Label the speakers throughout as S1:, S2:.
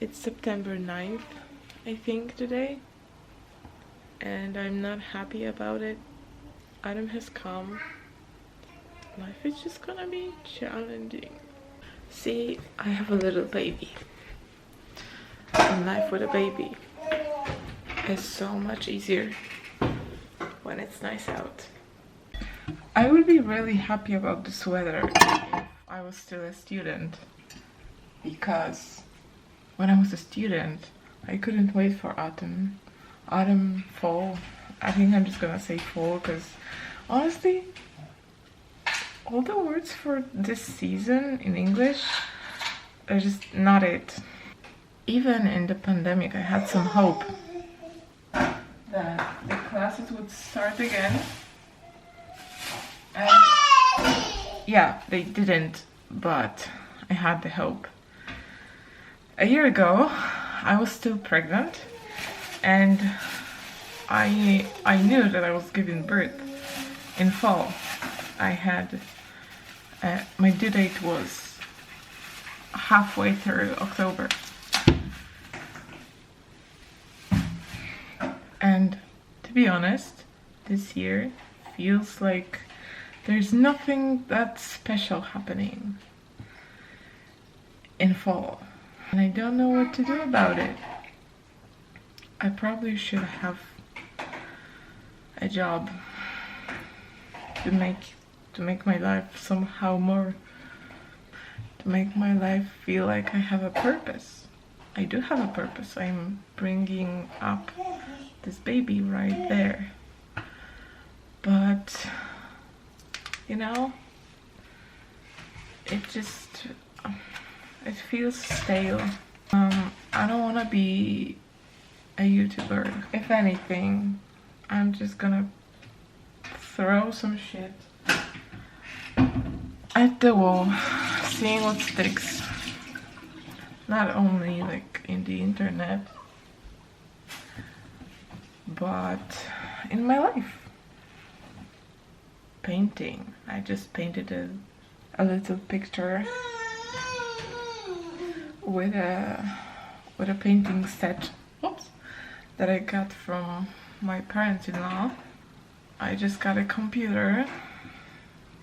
S1: It's September 9th, I think, today, and I'm not happy about it. Autumn has come. Life is just gonna be challenging. See, I have a little baby. And life with a baby is so much easier when it's nice out. I would be really happy about this weather if I was still a student, because when I was a student I couldn't wait for autumn, fall. I think I'm just gonna say fall because honestly all the words for this season in English are just not it. Even in the pandemic I had some hope that the classes would start again, and yeah, they didn't, but I had the hope. A year ago I was still pregnant, and I knew that I was giving birth in fall. I had my due date was halfway through October, and to be honest, this year feels like there's nothing that special happening in fall, and I don't know what to do about it. I probably should have a job to make my life somehow more, to make my life feel like I have a purpose. I do have a purpose. I'm bringing up this baby right there, but you know, it feels stale. I don't want to be a YouTuber. If anything, I'm just gonna throw some shit at the wall, seeing what sticks. Not only like in the internet, but in my life. Painting. I just painted a little picture with a painting set, oops, that I got from my parents-in-law. I just got a computer,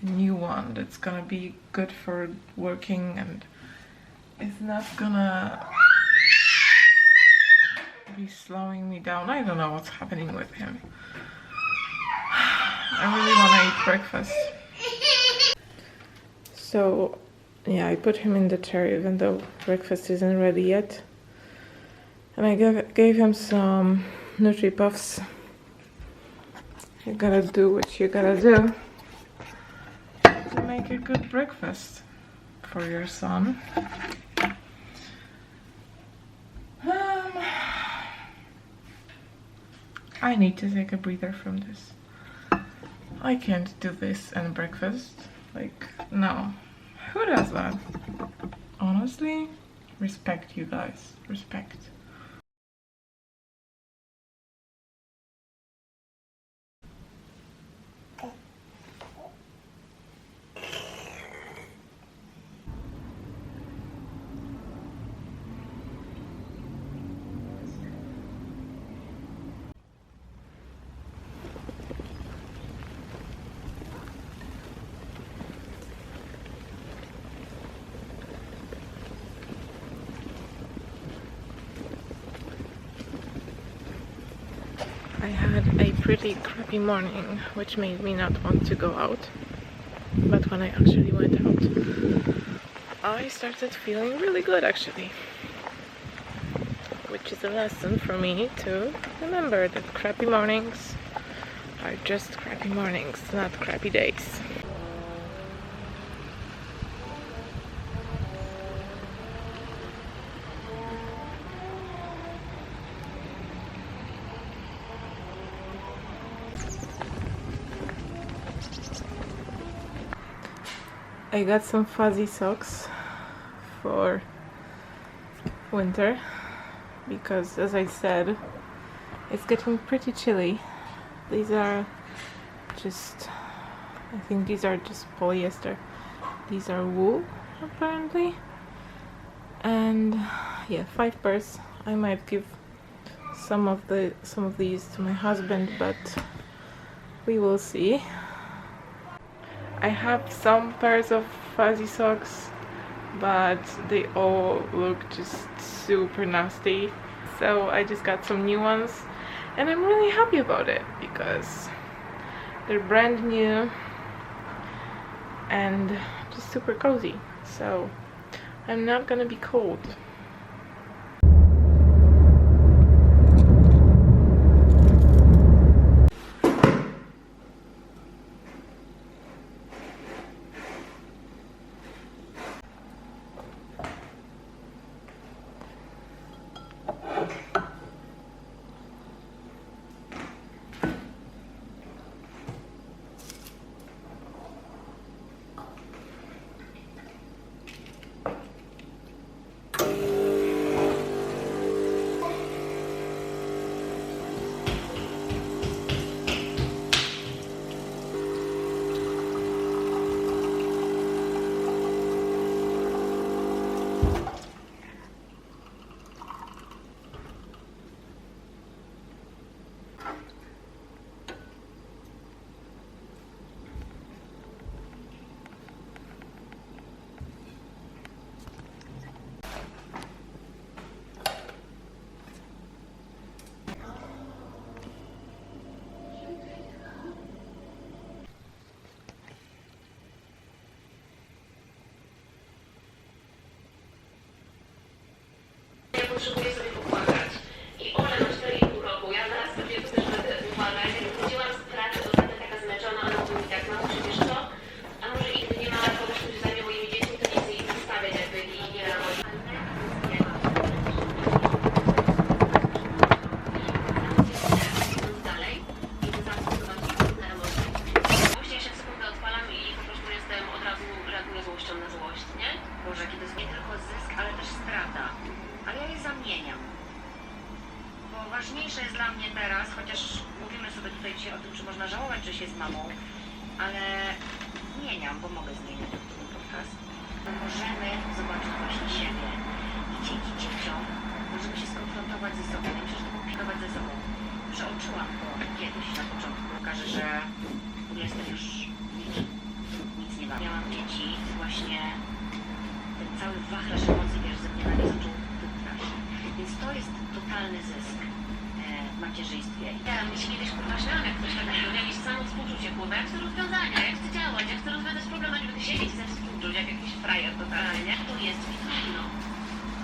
S1: a new one that's gonna be good for working, and it's not gonna be slowing me down. I don't know what's happening with him. I really want to eat breakfast. So yeah, I put him in the chair even though breakfast isn't ready yet, and I gave him some Nutri Puffs. You gotta do what you gotta do to make a good breakfast for your son. I need to take a breather from this. I can't do this and breakfast. Like, no. Who does that? Honestly, respect, you guys. Respect. I had a pretty crappy morning, which made me not want to go out. But when I actually went out, I started feeling really good actually. Which is a lesson for me to remember that crappy mornings are just crappy mornings, not crappy days. I got some fuzzy socks for winter because, as I said, it's getting pretty chilly. These are just, I think these are just polyester. These are wool apparently, and yeah, 5 pairs. I might give some of these to my husband, but we will see. I have some pairs of fuzzy socks, but they all look just super nasty, so I just got some new ones, and I'm really happy about it because they're brand new and just super cozy, so I'm not gonna be cold.
S2: Potrzebuję sobie popłakać. I ona ma 4,5 roku. Ja zaraz sobie też będę popłakać. Jak wróciłam z pracy, to będę taka zmęczona, ona mówi tak, mamusiu, wiesz co? A może i gdy nie ma kogoś, kto się zajmie moimi dziećmi, to nie chcę ich zostawiać jakby i nie radość. Dalej i to zastosować na emocje. Później jeszcze sekundę odpalam i po prostu jestem od razu reaguję złością na złość, nie? Boże, kiedy jest nie tylko zysk, ale też strata. Ale ja je zamieniam. Bo ważniejsze jest dla mnie teraz, chociaż mówimy sobie tutaj dzisiaj o tym, że można żałować, że się z mamą, ale zmieniam, bo mogę zmieniać ten podcast. Możemy zobaczyć właśnie siebie i dzięki dzieciom możemy się skonfrontować ze sobą. Ja myślę, że to konfrontować ze sobą. Przeoczyłam to kiedyś na początku. Okaże, że w ogóle jestem już nic nie mam. Miałam dzieci i właśnie ten cały wachlarz emocji, wiesz, ze mnie na nie zaczął wybrać. Więc to jest totalny zysk w macierzyństwie. Ja mi się kiedyś kurwa śmiałam, jak ktoś tak mówił, jakieś samo współczucie, kurwa, jak chcę rozwiązania, jak chcę działać, jak chcę rozwiązać problem, nie będę siedzieć ze współczuć, jak jakiś frajer totalnie. To jest trudno.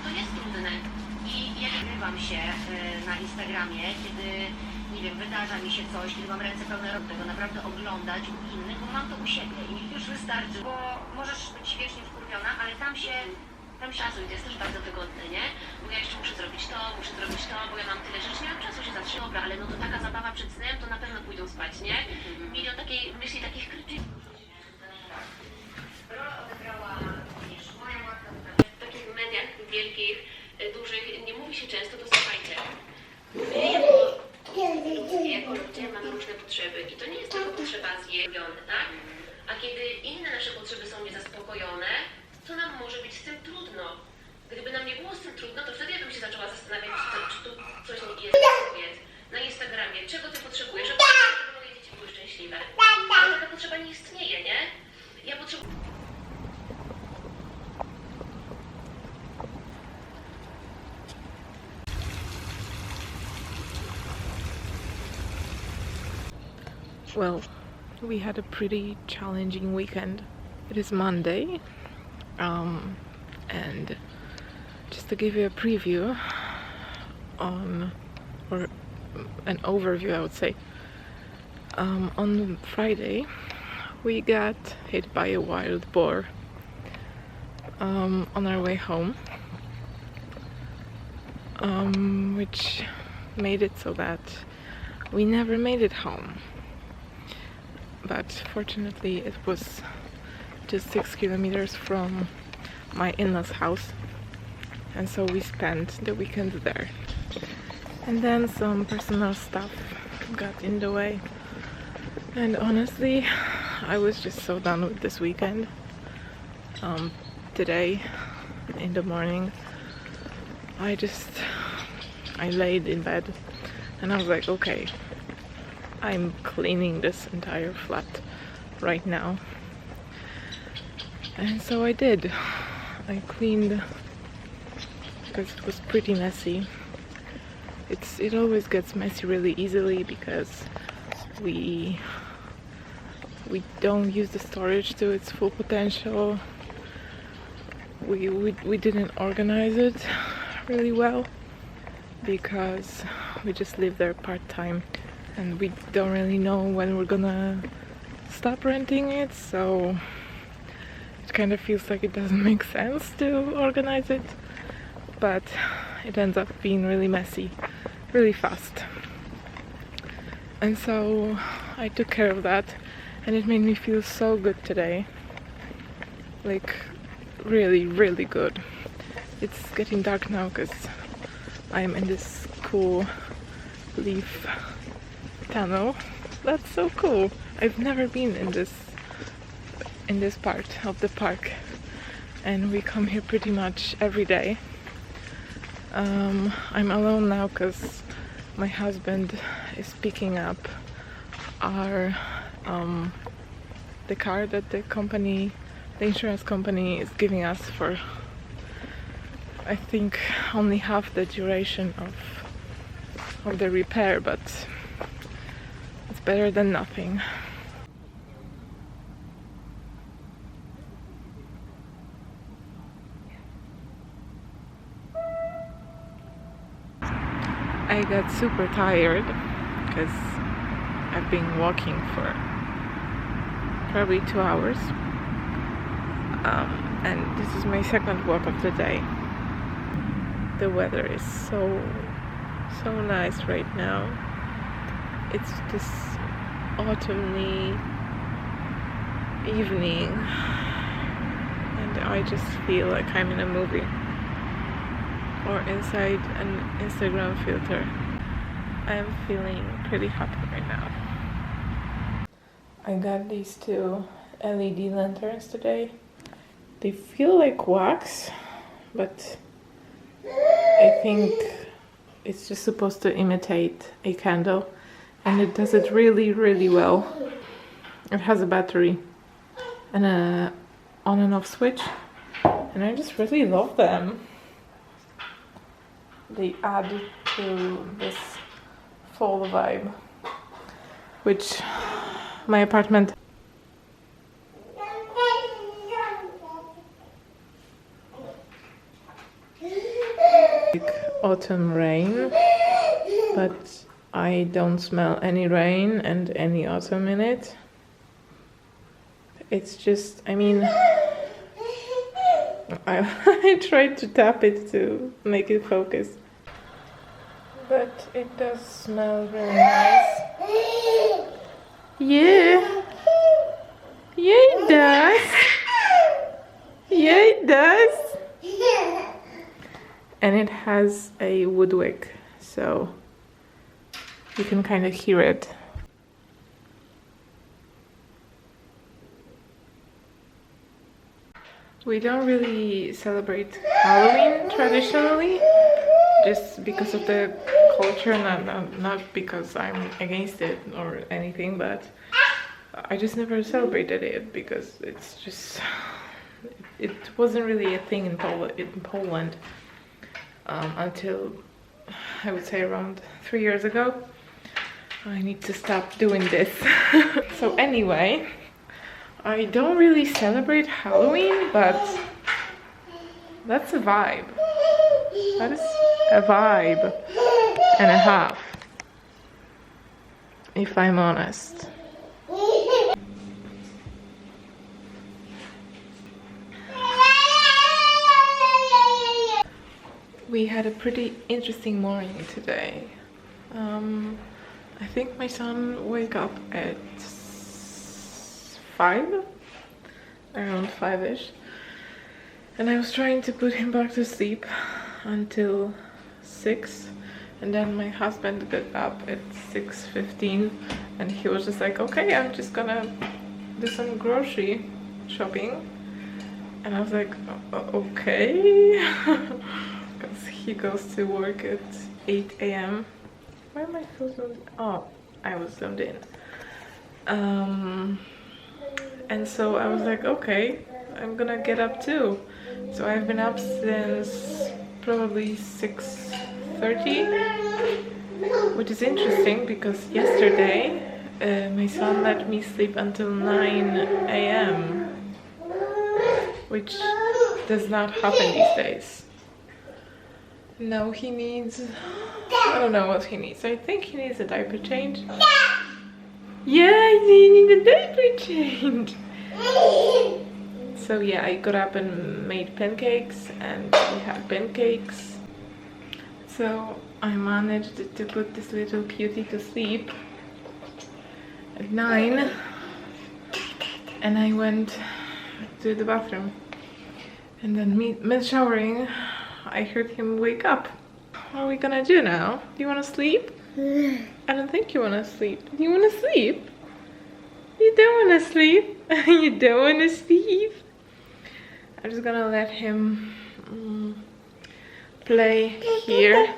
S2: To jest trudne. I ja nagrywam się na Instagramie, kiedy, nie wiem, wydarza mi się coś, kiedy mam ręce pełne rąk, tego naprawdę oglądać u innych, bo mam to u siebie i mi już wystarczy, bo możesz być wiecznie wkurwiona, ale tam się czasu i to jest też bardzo wygodne, nie? Bo ja jeszcze muszę zrobić to, bo ja mam tyle rzeczy, nie mam czasu się zatrzymać. Dobra, ale no to taka zabawa przed snem, to na pewno pójdą spać, nie? Milion takiej myśli, takich krytyków. Rolę odegrała również moja matka. W takich mediach wielkich, dużych, nie mówi się często, to słuchajcie. My jako ludzie mamy różne potrzeby i to nie jest tylko potrzeba zjeżdżona, tak? A kiedy inne nasze potrzeby są niezaspokojone, to nam może być z tym trudno. Gdyby nam nie było z tym trudno, to wtedy ja bym się zaczęła zastanawiać, czy tu coś nie jest kobiet na Instagramie. Czego ty potrzebujesz, żeby moje dzieci były szczęśliwe. Ale taka potrzeba nie istnieje, nie? Ja potrzebuję...
S1: Well, we had a pretty challenging weekend. It is Monday, and just to give you a preview on, or an overview I would say, on Friday we got hit by a wild boar on our way home, which made it so that we never made it home. But fortunately it was just 6 kilometers from my in-laws' house, and so we spent the weekend there. And then some personal stuff got in the way, and honestly I was just so done with this weekend. Today in the morning I laid in bed and I was like, okay, I'm cleaning this entire flat right now. And so I did. I cleaned because it was pretty messy. It always gets messy really easily because we don't use the storage to its full potential. We didn't organize it really well because we just live there part-time and we don't really know when we're gonna stop renting it, so it kind of feels like it doesn't make sense to organize it, but it ends up being really messy really fast. And so I took care of that and it made me feel so good today, like really really good. It's getting dark now because I'm in this cool leaf tunnel. That's so cool. I've never been in this part of the park and we come here pretty much every day. I'm alone now because my husband is picking up our the car that the insurance company is giving us for, I think, only half the duration of the repair, but it's better than nothing. I got super tired because I've been walking for probably 2 hours, and this is my second walk of the day. The weather is so nice right now. It's this autumny evening and I just feel like I'm in a movie or inside an Instagram filter. I'm feeling pretty happy right now. I got these two LED lanterns today. They feel like wax, but I think it's just supposed to imitate a candle and it does it really really well. It has a battery and a on and off switch and I just really love them. They add to this fall vibe, which my apartment like autumn rain, but I don't smell any rain and any autumn in it. It's just, I mean, I tried to tap it to make it focus, but it does smell really nice. Yeah. Yeah, it does. Yeah, it does. And it has a wood wick, so you can kind of hear it. We don't really celebrate Halloween traditionally, just because of the culture, not because I'm against it or anything, but I just never celebrated it because it's just, it wasn't really a thing in Poland until I would say around 3 years ago. I need to stop doing this. So anyway, I don't really celebrate Halloween, but that's a vibe. That is a vibe and a half, if I'm honest. We had a pretty interesting morning today. I think my son woke up at 5, around 5ish, and I was trying to put him back to sleep until 6, and then my husband got up at 6:15 and he was just like, okay, I'm just gonna do some grocery shopping. And I was like, okay, because he goes to work at 8 a.m. Why am I so zoomed? Oh, I was zoomed in. And so I was like, okay, I'm gonna get up too. So I've been up since probably 6:30, which is interesting because yesterday my son let me sleep until 9 a.m. which does not happen these days. No, he needs, I don't know what he needs. I think he needs a diaper change. Yeah, he needs a diaper change. So yeah, I got up and made pancakes, and we had pancakes. So I managed to put this little cutie to sleep at 9, and I went to the bathroom. And then mid-showering, I heard him wake up. What are we gonna do now? Do you wanna sleep? I don't think you wanna sleep. Do you wanna sleep? You don't wanna sleep? You don't wanna sleep? I'm just gonna let him play here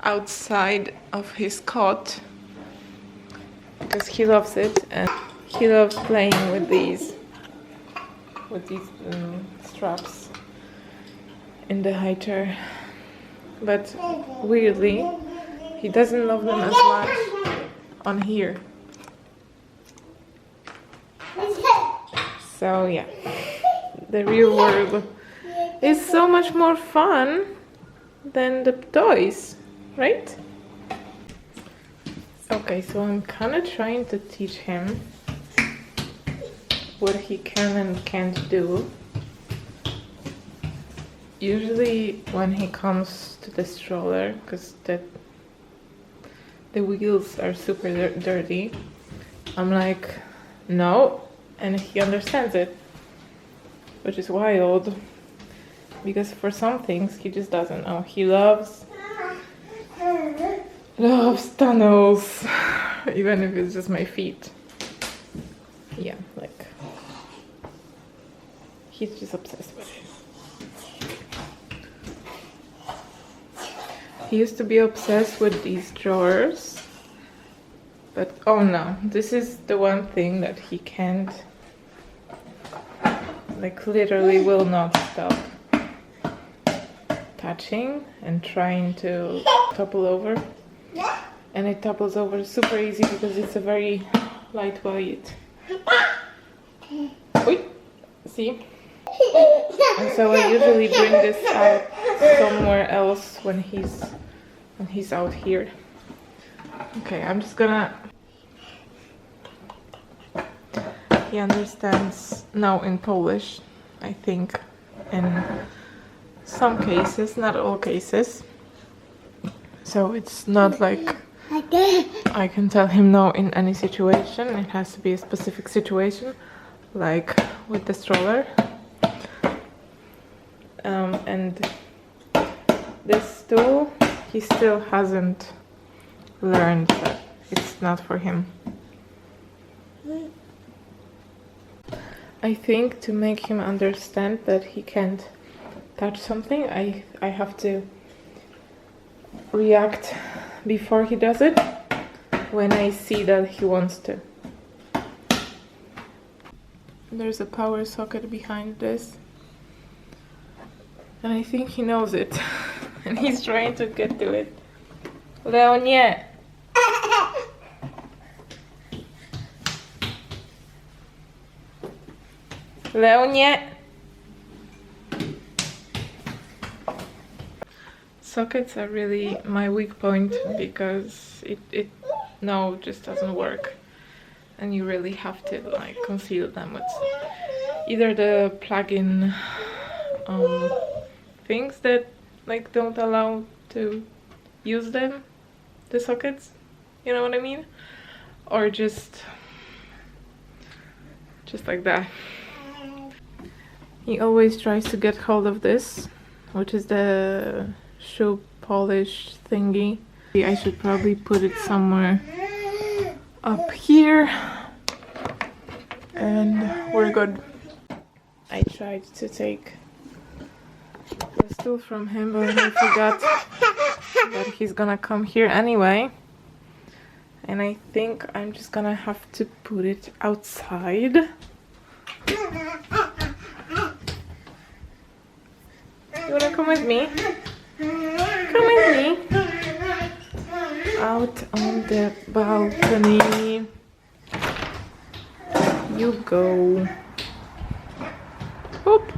S1: outside of his cot because he loves it, and he loves playing with these straps in the high chair, but weirdly he doesn't love them as much on here. So yeah, the real world is so much more fun than the toys, right? Okay, so I'm kind of trying to teach him what he can and can't do. Usually when he comes to the stroller, because the wheels are super dirty, I'm like, no, and he understands it, which is wild, because for some things he just doesn't know. He loves tunnels, even if it's just my feet. Yeah, like, he's just obsessed with it. He used to be obsessed with these drawers, but oh no, this is the one thing that he can't, like, literally will not stop touching and trying to topple over. And it topples over super easy because it's a very lightweight. Wait, see? And so I usually bring this out somewhere else when he's out here. Okay, I'm just gonna... He understands now in Polish, I think, in some cases, not all cases. So it's not like I can tell him no in any situation. It has to be a specific situation, like with the stroller. And this stool, he still hasn't learned that it's not for him. I think to make him understand that he can't touch something, I have to react before he does it when I see that he wants to. There's a power socket behind this, and I think he knows it and he's trying to get to it. Leonie! Leonie! Sockets are really my weak point because it just doesn't work, and you really have to like conceal them with either the plug-in things that like don't allow to use them, the sockets, you know what I mean, or just like that. He always tries to get hold of this, which is the shoe polish thingy. I should probably put it somewhere up here, and we're good. I tried to take this stool from him, but I forgot that he's gonna come here anyway. And I think I'm just gonna have to put it outside. You wanna come with me? Come with me. Out on the balcony. You go. Oop.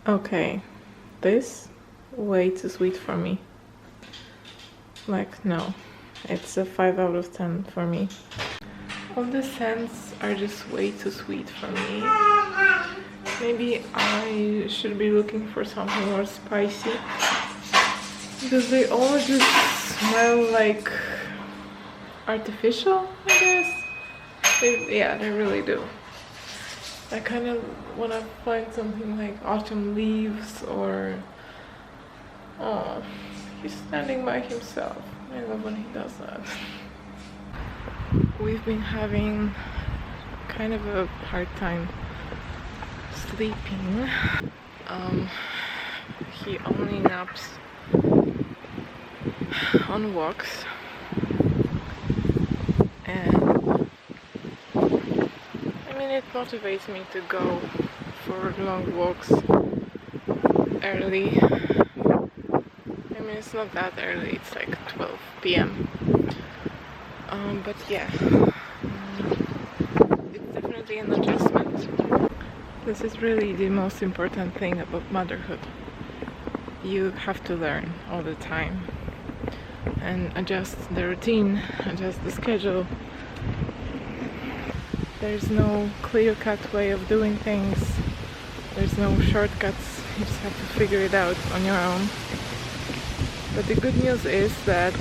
S1: Okay, this way too sweet for me. Like, no, it's a 5 out of 10 for me. All the scents are just way too sweet for me. Maybe I should be looking for something more spicy, because they all just smell like artificial, I guess. Yeah, they really do. I kind of want to find something like autumn leaves or... Oh, he's standing by himself. I love when he does that. We've been having kind of a hard time sleeping. He only naps on walks. And it motivates me to go for long walks early. I mean, it's not that early, it's like 12 p.m. But yeah, it's definitely an adjustment. This is really the most important thing about motherhood. You have to learn all the time and adjust the routine, adjust the schedule. There's no clear-cut way of doing things. There's no shortcuts. You just have to figure it out on your own. But the good news is that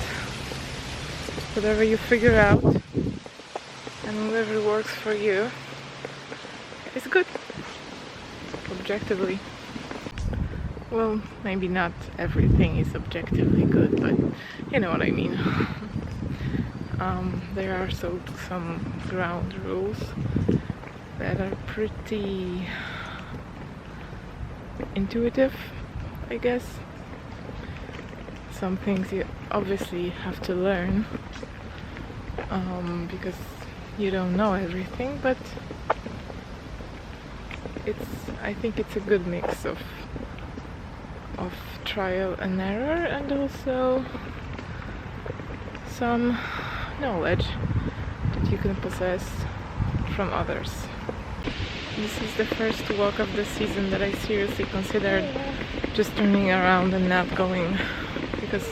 S1: whatever you figure out and whatever works for you is good, objectively. Well, maybe not everything is objectively good, but you know what I mean. There are some ground rules that are pretty intuitive, I guess. Some things you obviously have to learn because you don't know everything, but I think it's a good mix of trial and error, and also some knowledge that you can possess from others. This is the first walk of the season that I seriously considered just turning around and not going, because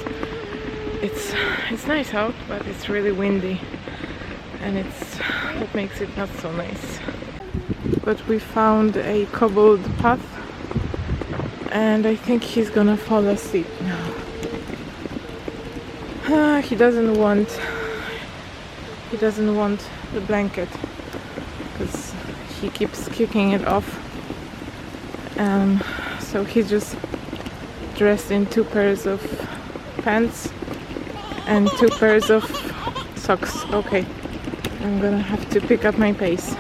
S1: it's nice out, but it's really windy, and that makes it not so nice. But we found a cobbled path, and I think he's gonna fall asleep now. He doesn't want the blanket because he keeps kicking it off. So he's just dressed in 2 pairs of pants and 2 pairs of socks. Okay, I'm gonna have to pick up my pace.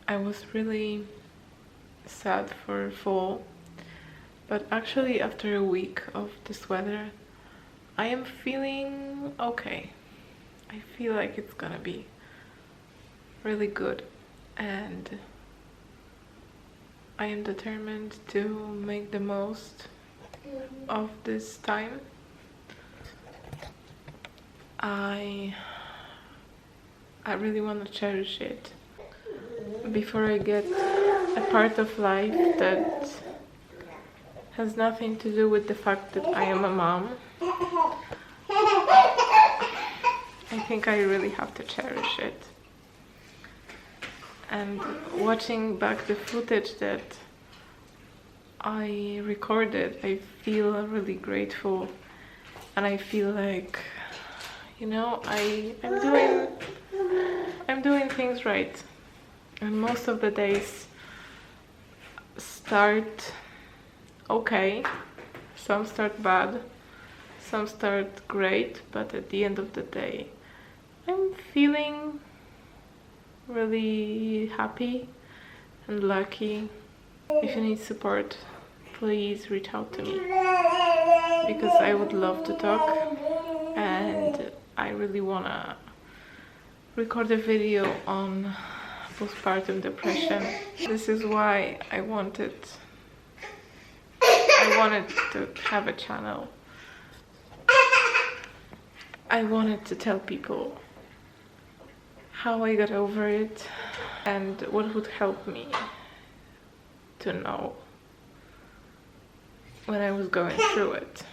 S1: I was really sad for fall, but actually after a week of this weather I am feeling okay. I feel like it's gonna be really good, and I am determined to make the most of this time. I really want to cherish it before I get a part of life that has nothing to do with the fact that I am a mom. I think I really have to cherish it. And watching back the footage that I recorded, I feel really grateful, and I feel like, you know, I'm doing things right. And most of the days start okay, some start bad, some start great, but at the end of the day I'm feeling really happy and lucky. If you need support, please reach out to me, because I would love to talk, and I really wanna record a video on postpartum depression. This is why I wanted to have a channel. I wanted to tell people how I got over it and what would help me to know when I was going through it.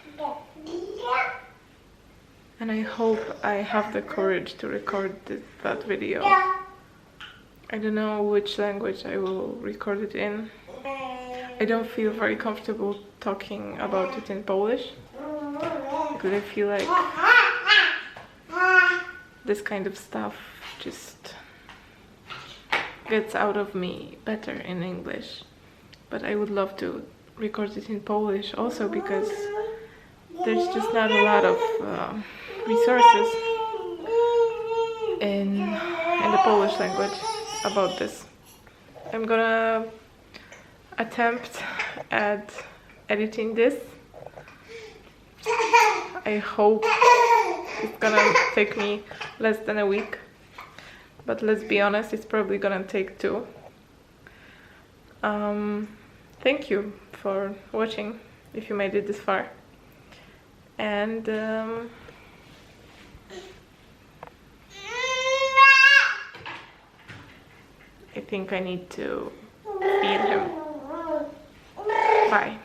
S1: And I hope I have the courage to record that video. I don't know which language I will record it in. I don't feel very comfortable talking about it in Polish, because I feel like this kind of stuff just gets out of me better in English. But I would love to record it in Polish also, because there's just not a lot of resources in the Polish language about this. I'm gonna attempt at editing this. I hope it's gonna take me less than a week, but let's be honest, it's probably gonna take 2. Thank you for watching, if you made it this far, and I think I need to feed him. Bye.